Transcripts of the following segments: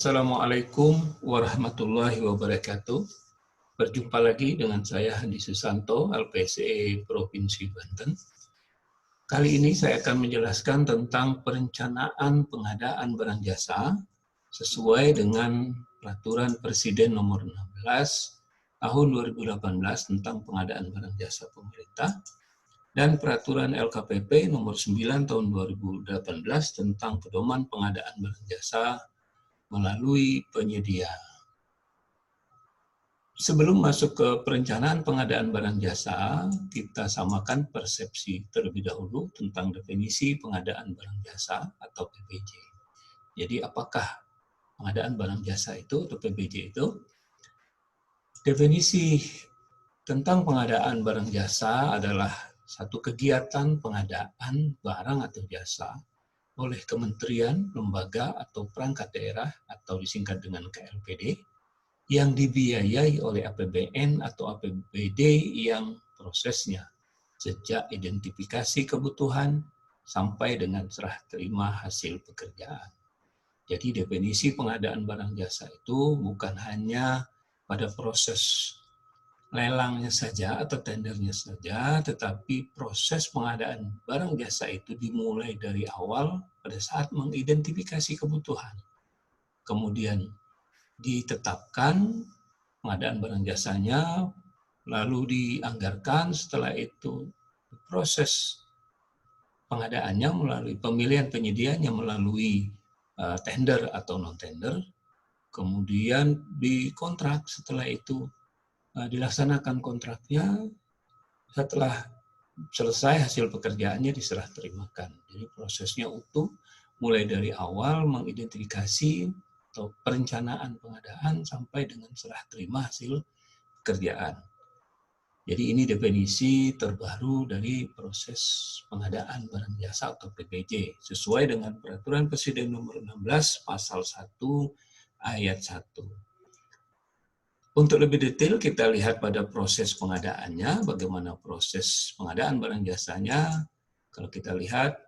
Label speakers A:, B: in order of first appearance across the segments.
A: Assalamualaikum warahmatullahi wabarakatuh. Berjumpa lagi dengan saya Handi Susanto, LPSE Provinsi Banten. Kali ini saya akan menjelaskan tentang perencanaan pengadaan barang jasa sesuai dengan Peraturan Presiden Nomor 16 Tahun 2018 tentang pengadaan barang jasa pemerintah dan Peraturan LKPP Nomor 9 Tahun 2018 tentang pedoman pengadaan barang jasa melalui penyedia. Sebelum masuk ke perencanaan pengadaan barang jasa, kita samakan persepsi terlebih dahulu tentang definisi pengadaan barang jasa atau PBJ. Jadi apakah pengadaan barang jasa itu atau PBJ itu? Definisi tentang pengadaan barang jasa adalah satu kegiatan pengadaan barang atau jasa oleh kementerian, lembaga, atau perangkat daerah, atau disingkat dengan KLPD, yang dibiayai oleh APBN atau APBD yang prosesnya sejak identifikasi kebutuhan sampai dengan serah terima hasil pekerjaan. Jadi definisi pengadaan barang jasa itu bukan hanya pada proses lelangnya saja atau tendernya saja, tetapi proses pengadaan barang jasa itu dimulai dari awal pada saat mengidentifikasi kebutuhan. Kemudian ditetapkan pengadaan barang jasanya, lalu dianggarkan, setelah itu proses pengadaannya melalui pemilihan penyedianya melalui tender atau non-tender, kemudian dikontrak, setelah itu dilaksanakan kontraknya, setelah selesai hasil pekerjaannya diserah terimakan. Jadi prosesnya utuh, mulai dari awal mengidentifikasi atau perencanaan pengadaan sampai dengan serah terima hasil pekerjaan. Jadi ini definisi terbaru dari proses pengadaan barang jasa atau PBJ sesuai dengan Peraturan Presiden Nomor 16 Pasal 1 Ayat 1. Untuk lebih detail kita lihat pada proses pengadaannya, bagaimana proses pengadaan barang jasanya. Kalau kita lihat,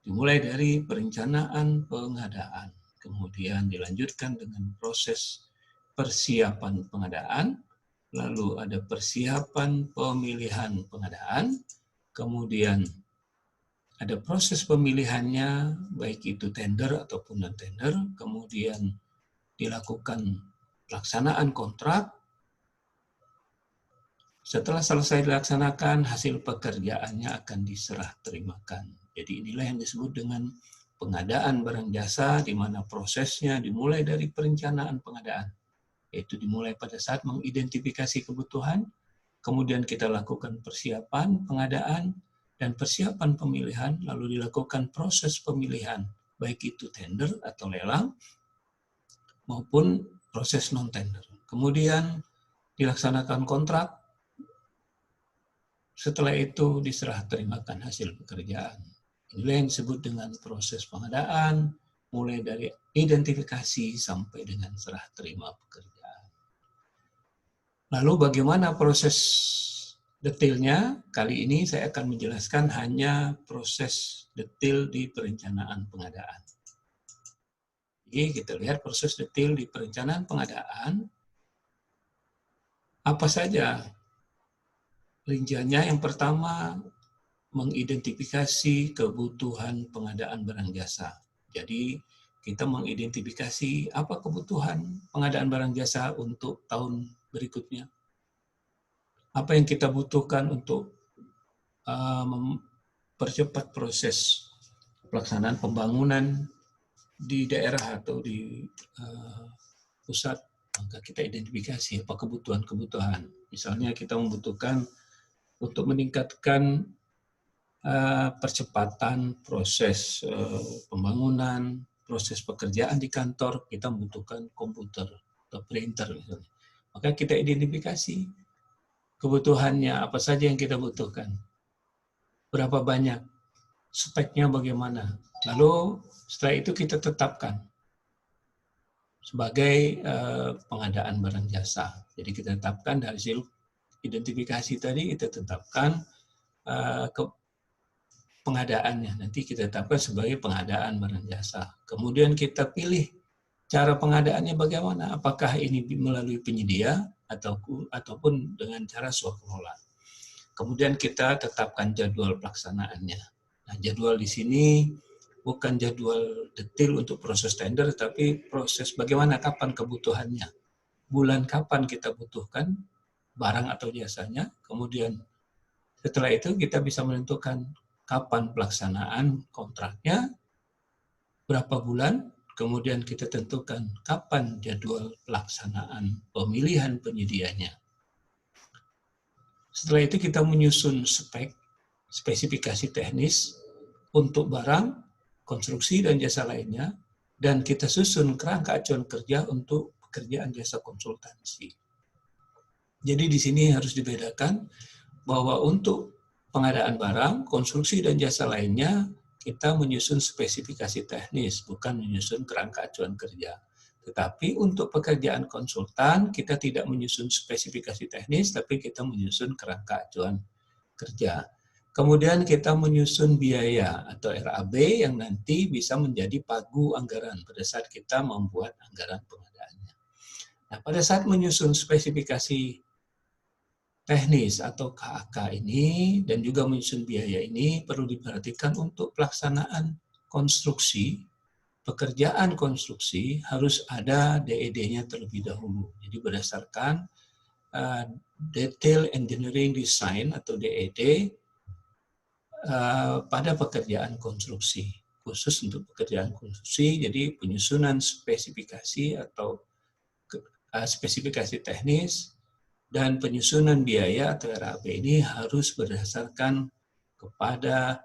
A: dimulai dari perencanaan pengadaan, kemudian dilanjutkan dengan proses persiapan pengadaan, lalu ada persiapan pemilihan pengadaan, kemudian ada proses pemilihannya, baik itu tender ataupun non-tender, kemudian dilakukan pelaksanaan kontrak. Setelah selesai dilaksanakan, hasil pekerjaannya akan diserah terimakan. Jadi inilah yang disebut dengan pengadaan barang jasa, di mana prosesnya dimulai dari perencanaan pengadaan, yaitu dimulai pada saat mengidentifikasi kebutuhan, kemudian kita lakukan persiapan pengadaan dan persiapan pemilihan, lalu dilakukan proses pemilihan, baik itu tender atau lelang, maupun proses non-tender. Kemudian dilaksanakan kontrak, setelah itu diserah terimakan hasil pekerjaan. Inilah yang disebut dengan proses pengadaan, mulai dari identifikasi sampai dengan serah terima pekerjaan. Lalu bagaimana proses detailnya? Kali ini saya akan menjelaskan hanya proses detail di perencanaan pengadaan. Jadi kita lihat proses detail di perencanaan pengadaan. Apa saja rinciannya? Yang pertama, mengidentifikasi kebutuhan pengadaan barang jasa. Jadi kita mengidentifikasi apa kebutuhan pengadaan barang jasa untuk tahun berikutnya. Apa yang kita butuhkan untuk mempercepat proses pelaksanaan pembangunan di daerah atau di pusat, maka kita identifikasi apa kebutuhan-kebutuhan. Misalnya kita membutuhkan untuk meningkatkan percepatan proses pembangunan, proses pekerjaan di kantor, kita membutuhkan komputer atau printer misalnya. Maka kita identifikasi kebutuhannya, apa saja yang kita butuhkan, berapa banyak, speknya bagaimana. Lalu setelah itu kita tetapkan sebagai pengadaan barang jasa. Jadi kita tetapkan dari hasil identifikasi tadi, kita tetapkan pengadaannya. Nanti kita tetapkan sebagai pengadaan barang jasa. Kemudian kita pilih Cara pengadaannya bagaimana? Apakah ini melalui penyedia ataupun dengan cara swakelola? Kemudian kita tetapkan jadwal pelaksanaannya. Nah, jadwal di sini bukan jadwal detail untuk proses tender, tapi proses bagaimana, kapan kebutuhannya. Bulan kapan kita butuhkan barang atau jasanya, kemudian setelah itu kita bisa menentukan kapan pelaksanaan kontraknya, berapa bulan, kemudian kita tentukan kapan jadwal pelaksanaan pemilihan penyedianya. Setelah itu kita menyusun spesifikasi teknis untuk barang, konstruksi, dan jasa lainnya, dan kita susun kerangka acuan kerja untuk pekerjaan jasa konsultansi. Jadi di sini harus dibedakan bahwa untuk pengadaan barang, konstruksi, dan jasa lainnya, kita menyusun spesifikasi teknis, bukan menyusun kerangka acuan kerja. Tetapi untuk pekerjaan konsultan, kita tidak menyusun spesifikasi teknis, tapi kita menyusun kerangka acuan kerja. Kemudian kita menyusun biaya atau RAB yang nanti bisa menjadi pagu anggaran pada saat kita membuat anggaran pengadaannya. Nah, pada saat menyusun spesifikasi teknis atau KAK ini dan juga menyusun biaya ini perlu diperhatikan untuk pelaksanaan konstruksi. Pekerjaan konstruksi harus ada DED-nya terlebih dahulu. Jadi berdasarkan Detail Engineering Design atau DED pada pekerjaan konstruksi. Khusus untuk pekerjaan konstruksi, jadi penyusunan spesifikasi atau spesifikasi teknis dan penyusunan biaya atau RAB ini harus berdasarkan kepada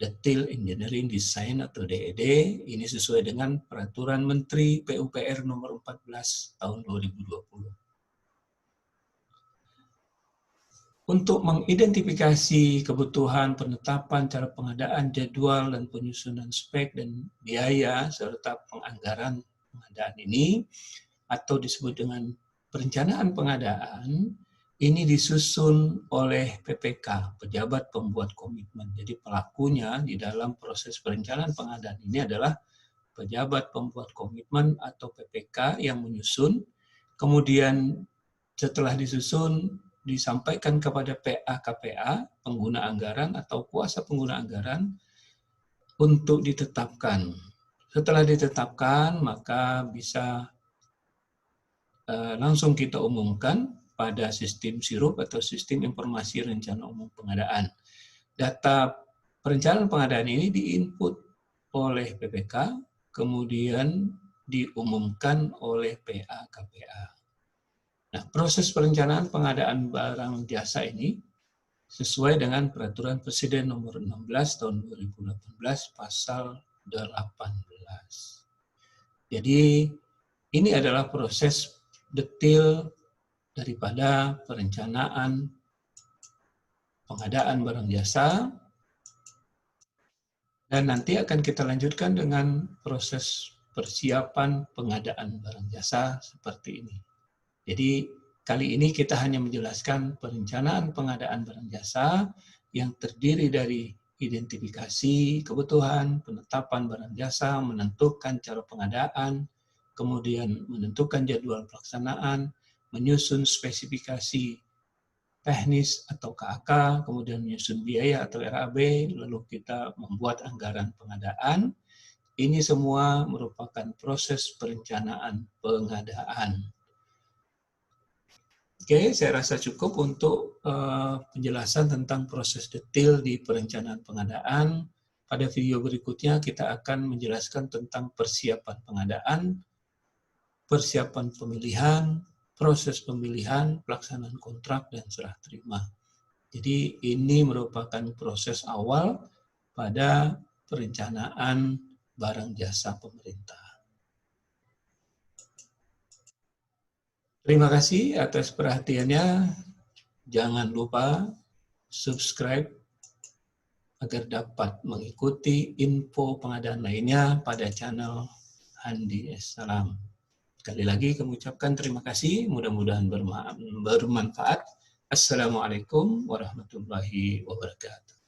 A: Detail Engineering Design atau DED. Ini sesuai dengan Peraturan Menteri PUPR nomor 14 tahun 2020. Untuk mengidentifikasi kebutuhan, penetapan, cara pengadaan, jadwal, dan penyusunan spek dan biaya, serta penganggaran pengadaan ini, atau disebut dengan perencanaan pengadaan, ini disusun oleh PPK, pejabat pembuat komitmen. Jadi pelakunya di dalam proses perencanaan pengadaan ini adalah pejabat pembuat komitmen atau PPK yang menyusun, kemudian setelah disusun disampaikan kepada PA-KPA, pengguna anggaran atau kuasa pengguna anggaran untuk ditetapkan. Setelah ditetapkan, maka bisa langsung kita umumkan pada sistem SIRUP atau Sistem Informasi Rencana Umum Pengadaan. Data perencanaan pengadaan ini diinput oleh PPK, kemudian diumumkan oleh PA-KPA. Nah, proses perencanaan pengadaan barang jasa ini sesuai dengan Peraturan Presiden Nomor 16 Tahun 2018 Pasal 18. Jadi, ini adalah proses detail daripada perencanaan pengadaan barang jasa, dan nanti akan kita lanjutkan dengan proses persiapan pengadaan barang jasa seperti ini. Jadi kali ini kita hanya menjelaskan perencanaan pengadaan barang jasa yang terdiri dari identifikasi kebutuhan, penetapan barang jasa, menentukan cara pengadaan, kemudian menentukan jadwal pelaksanaan, menyusun spesifikasi teknis atau KAK, kemudian menyusun biaya atau RAB, lalu kita membuat anggaran pengadaan. Ini semua merupakan proses perencanaan pengadaan. Oke, saya rasa cukup untuk penjelasan tentang proses detail di perencanaan pengadaan. Pada video berikutnya kita akan menjelaskan tentang persiapan pengadaan, persiapan pemilihan, proses pemilihan, pelaksanaan kontrak, dan serah terima. Jadi ini merupakan proses awal pada perencanaan barang jasa pemerintah. Terima kasih atas perhatiannya. Jangan lupa subscribe agar dapat mengikuti info pengadaan lainnya pada channel Handi Salam. Sekali lagi kami ucapkan terima kasih, mudah-mudahan bermanfaat. Assalamualaikum warahmatullahi wabarakatuh.